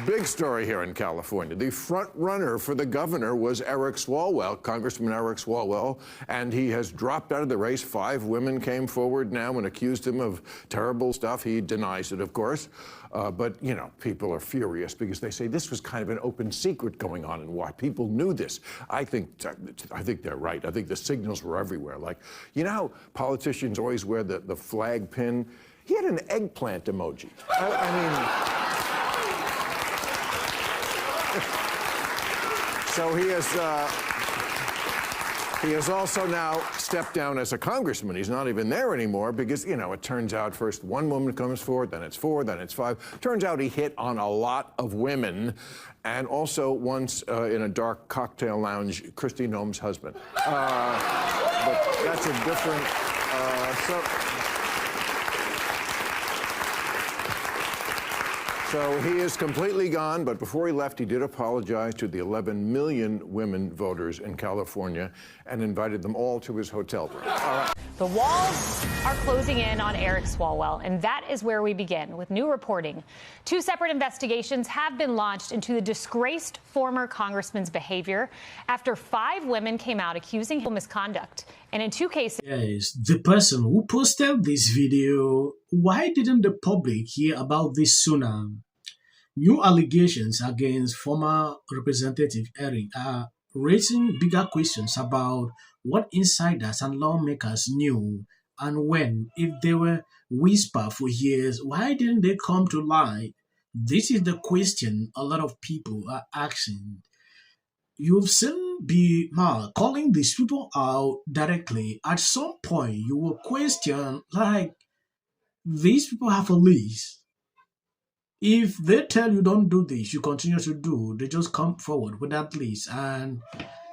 big story here in California. The front runner for the governor was Eric Swalwell, Congressman Eric Swalwell, and he has dropped out of the race. 5 women came forward now and accused him of terrible stuff. He denies it, of course. But, you know, people are furious because they say this was kind of an open secret going on and why people knew this. I think they're right. I think the signals were everywhere. Like, you know how politicians always wear the flag pin? He had an eggplant emoji. I mean... So he has also now stepped down as a congressman. He's not even there anymore because, you know, it turns out first 1 woman comes forward, then it's 4, then it's 5. Turns out he hit on a lot of women, and also once in a dark cocktail lounge, Kristi Noem's husband. But that's a different... So he is completely gone, but before he left, he did apologize to the 11 million women voters in California and invited them all to his hotel room. All right. The walls are closing in on Eric Swalwell, and that is where we begin with new reporting. 2 separate investigations have been launched into the disgraced former congressman's behavior after 5 women came out accusing him of misconduct. And in 2 cases... Yes, the person who posted this video, why didn't the public hear about this sooner? New allegations against former Representative Eric are raising bigger questions about what insiders and lawmakers knew and when. If they were whispered for years, why didn't they come to light? This is the question a lot of people are asking. You've seen Maher calling these people out directly. At some point, you will question, like, these people have a list. If they tell you don't do this, you continue to do, they just come forward with that list and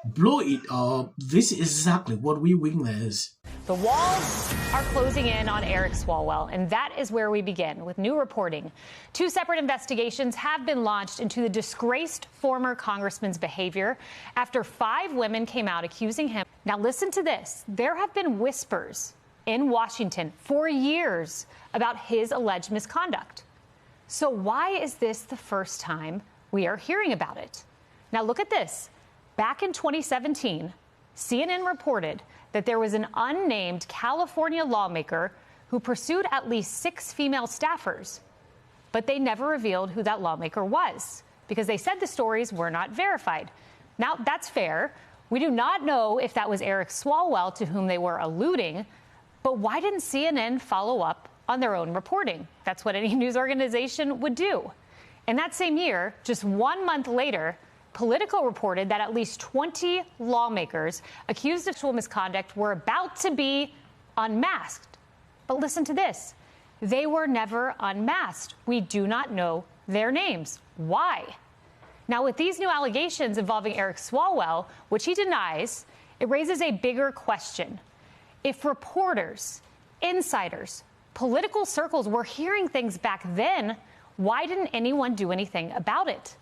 blow it up. This is exactly what we witness. The walls are closing in on Eric Swalwell, and that is where we begin with new reporting. 2 separate investigations have been launched into the disgraced former congressman's behavior after 5 women came out accusing him. Now listen to this. There have been whispers in Washington for years about his alleged misconduct. So why is this the first time we are hearing about it? Now look at this. Back in 2017, CNN reported that there was an unnamed California lawmaker who pursued at least 6 female staffers, but they never revealed who that lawmaker was because they said the stories were not verified. Now, that's fair. We do not know if that was Eric Swalwell to whom they were alluding, but why didn't CNN follow up on their own reporting? That's what any news organization would do. In that same year, just 1 month later, Politico reported that at least 20 lawmakers accused of sexual misconduct were about to be unmasked. But listen to this. They were never unmasked. We do not know their names. Why? Now, with these new allegations involving Eric Swalwell, which he denies, it raises a bigger question. If reporters, insiders, political circles were hearing things back then, why didn't anyone do anything about it?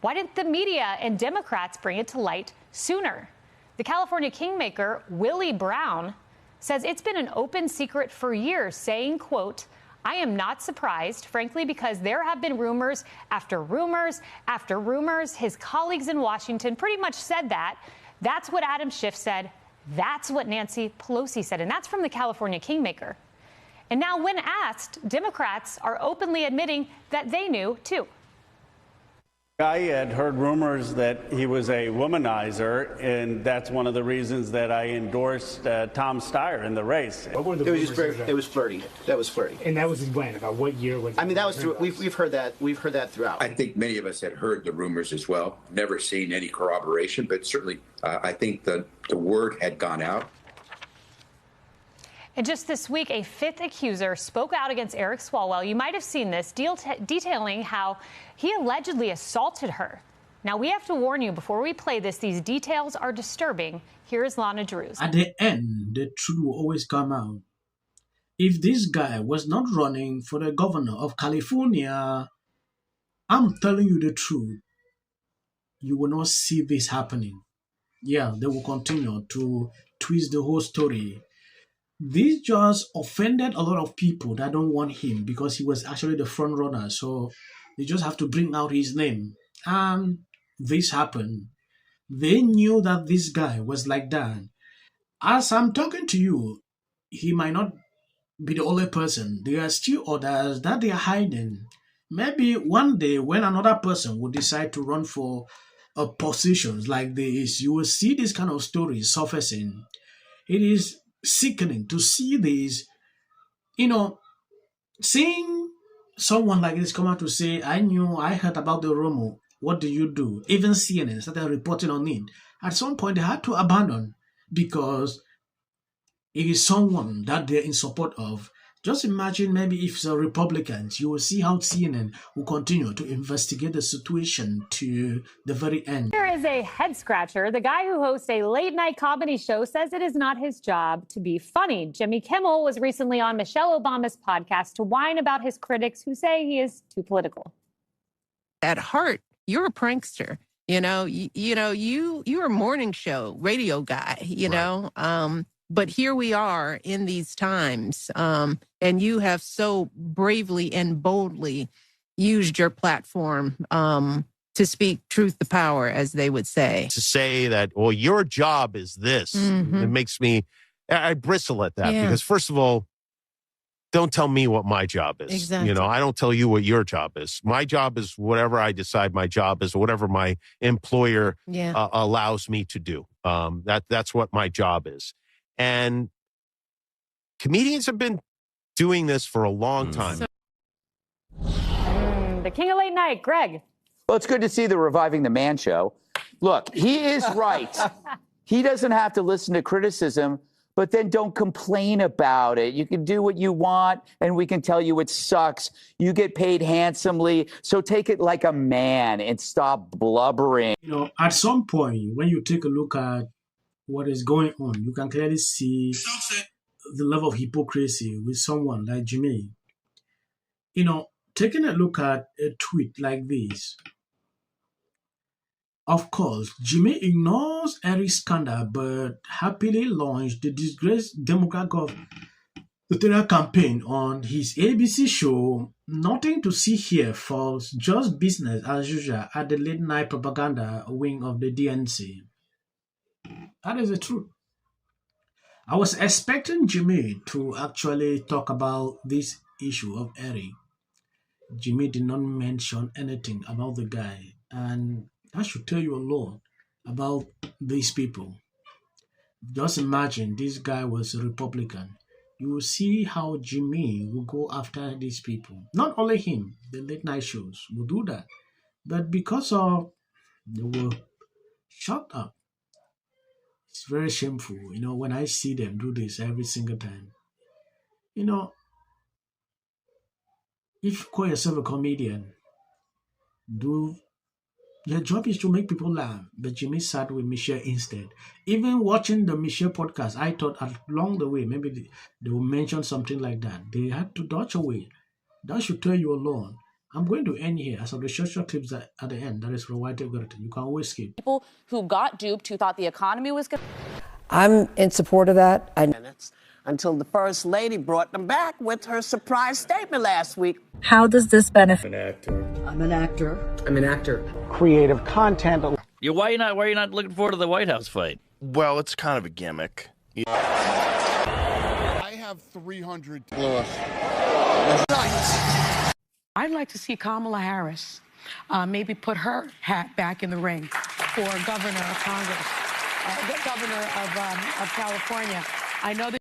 Why didn't the media and Democrats bring it to light sooner? The California kingmaker, Willie Brown, says it's been an open secret for years, saying, quote, "I am not surprised, frankly, because there have been rumors after rumors after rumors." His colleagues in Washington pretty much said that. That's what Adam Schiff said. That's what Nancy Pelosi said. And that's from the California kingmaker. And now when asked, Democrats are openly admitting that they knew, too. I had heard rumors that he was a womanizer, and that's one of the reasons that I endorsed Tom Steyer in the race. What were the rumors? It was flirty. That was flirty. And that was when? About what year? I mean, that was through. We've heard that. We've heard that throughout. I think many of us had heard the rumors as well. Never seen any corroboration, but certainly I think the word had gone out. And just this week, a 5th accuser spoke out against Eric Swalwell. You might have seen this, detailing how he allegedly assaulted her. Now, we have to warn you before we play this, these details are disturbing. Here is Lana Drews. At the end, the truth will always come out. If this guy was not running for the governor of California, I'm telling you the truth, you will not see this happening. Yeah, they will continue to twist the whole story. This just offended a lot of people that don't want him because he was actually the front runner. So They just have to bring out his name. And this happened. They knew that this guy was like that. As I'm talking to you, he might not be the only person. There are still others that they are hiding. Maybe one day when another person will decide to run for positions like this, you will see this kind of stories surfacing. It is sickening to see this, seeing someone like this come out to say, I heard about the rumor. What do you do? Even CNN started reporting on it. At some point, they had to abandon because it is someone that they're in support of. Just imagine maybe if it's a Republicans, you will see how CNN will continue to investigate the situation to the very end. Here is a head scratcher. The guy who hosts a late night comedy show says it is not his job to be funny. Jimmy Kimmel was recently on Michelle Obama's podcast to whine about his critics who say he is too political. At heart, you're a prankster. You're a morning show radio guy, but here we are in these times, and you have so bravely and boldly used your platform to speak truth to power, as they would say. To say that, well, your job is this, it makes me, I bristle at that because, first of all, don't tell me what my job is. Exactly. I don't tell you what your job is. My job is whatever I decide my job is, or whatever my employer allows me to do. That's what my job is. And comedians have been doing this for a long time. The king of late night, Greg. Well, it's good to see they're reviving the Man Show. Look, he is right. He doesn't have to listen to criticism, but then don't complain about it. You can do what you want, and we can tell you it sucks. You get paid handsomely, so take it like a man and stop blubbering. At some point, when you take a look at what is going on, you can clearly see the level of hypocrisy with someone like Jimmy. Taking a look at a tweet like this, of course, Jimmy ignores Eric's scandal, but happily launched the disgraced Democrat gubernatorial campaign on his ABC show. Nothing to see here, folks. Just business as usual at the late night propaganda wing of the DNC. That is the truth. I was expecting Jimmy to actually talk about this issue of Eric. Jimmy did not mention anything about the guy, and that should tell you a lot about these people. Just imagine this guy was a Republican. You will see how Jimmy will go after these people. Not only him, the late night shows will do that. But because of they were shut up, it's very shameful, when I see them do this every single time. If you call yourself a comedian, your job is to make people laugh. But Jimmy sat with Michelle instead. Even watching the Michelle podcast, I thought along the way, maybe they will mention something like that. They had to dodge away. That should tell you alone. I'm going to end here as of the short clips at the end. That is from White Algorithm. You can always skip. People who got duped, who thought the economy was going to... I'm in support of that. Until the First Lady brought them back with her surprise statement last week. How does this benefit? I'm an actor. Creative content. Why are you not looking forward to the White House fight? Well, it's kind of a gimmick. I have 300. I'd like to see Kamala Harris maybe put her hat back in the ring for governor of Congress, governor of California. I know that